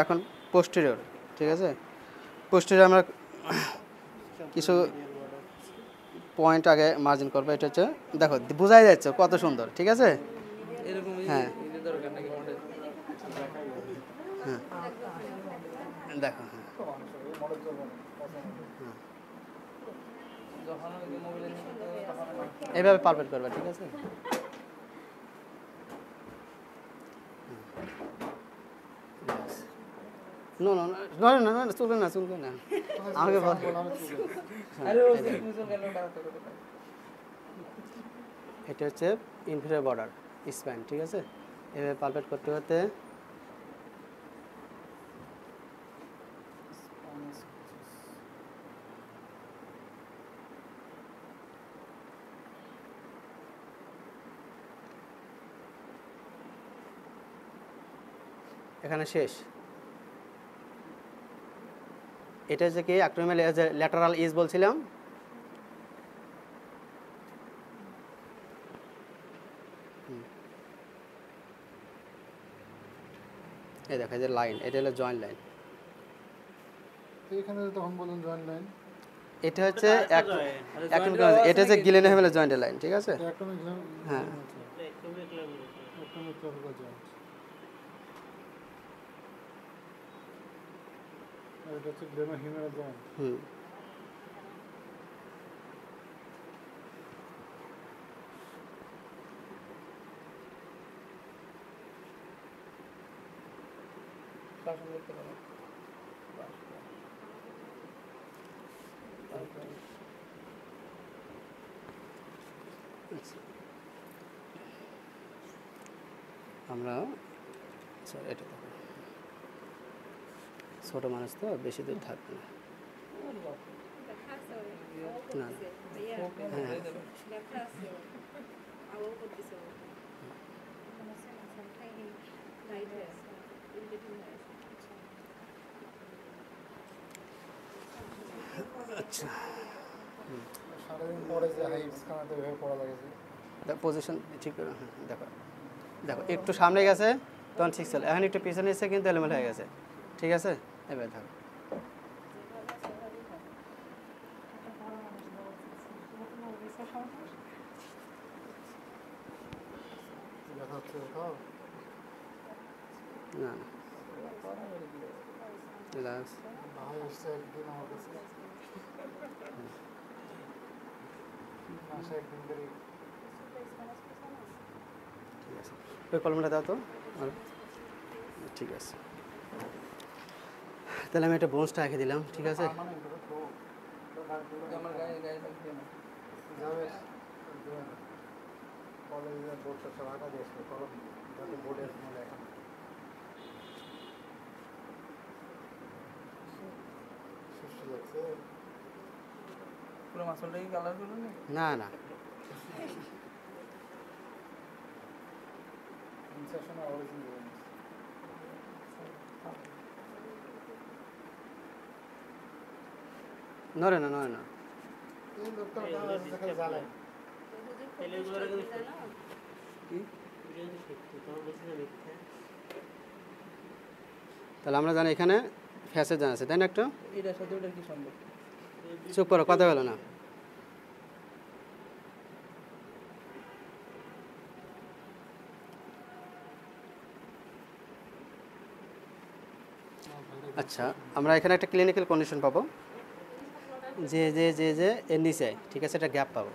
এখন পোস্টেরিয়র, ঠিক আছে। পোস্টেরিয়র আমরা কিছু পয়েন্ট আগে মার্জিন করবো। এটা হচ্ছে দেখো বোঝাই যাচ্ছে কত সুন্দর, ঠিক আছে। হ্যাঁ হ্যাঁ দেখো, হ্যাঁ এইভাবে পারফেক্ট করবে, ঠিক আছে। নো নো না না চলবে না, চলবে না, আমাকে বল। এটা হচ্ছে ইনফিরিয়র বর্ডার স্প্যান, ঠিক আছে। এভাবে পারফেক্ট করতে করতে এখানে শেষ। এটা হচ্ছে কি অ্যাক্রোমিয়াল ল্যাটারাল ইজ বলছিলাম। এই দেখো এই যে লাইন, এটা হলো জয়েন্ট লাইন। এখানে তখন বলুন জয়েন্ট লাইন, এটা হচ্ছে এটা হচ্ছে গিলেনহেইমের জয়েন্ট লাইন, ঠিক আছে। হ্যাঁ এটা হচ্ছে গ্লেনহেইমের জয়েন্ট। হুম আমরা এটা ছোট মানুষ তো বেশি দূর থাকবে না। না হ্যাঁ আচ্ছা সারাদিন পরে যে হাইপস খানাতে এভাবে পড়া লাগেছে, পজিশন ঠিক করে। হ্যাঁ দেখো দেখো একটু সামনে গেছে তখন ঠিক ছিল, এখন একটু পিছনে এসে কিন্তু এলোমেলো হয়ে গেছে, ঠিক আছে। এবার দেখো দেখা হচ্ছে কোথাও না রিল্যাক্স। ভাই এসছে একদিন আমার কাছে, মাসে একদিন করে। ঠিক আছে, ওই কলমটা দাও তো। ঠিক আছে, তাহলে আমি একটা বোনসটা রেখে দিলাম, ঠিক আছে। কলেজের বোর্ডটা সব আঁকা দিয়েছিল, কলম যাতে বোর্ডের লেখা সুস্থ লাগছে। পুরো মাসলটা কি কালার করলো না না ইনসারশনে অরিজিন দেবেন। নরে না নরে না। এই লোকটা দেখা জ্বালায় তাহলে আমরা জানি এখানে ফ্যাসেজ জানা আছে, তাই না? একটু এটা সাথে ওটা কি সম্ভব? চুপ করো, কথা বলো না। আচ্ছা, আমরা এখানে একটা ক্লিনিক্যাল কন্ডিশন পাবো যে যে যে যে এর নিচে, ঠিক আছে, একটা গ্যাপ পাবো।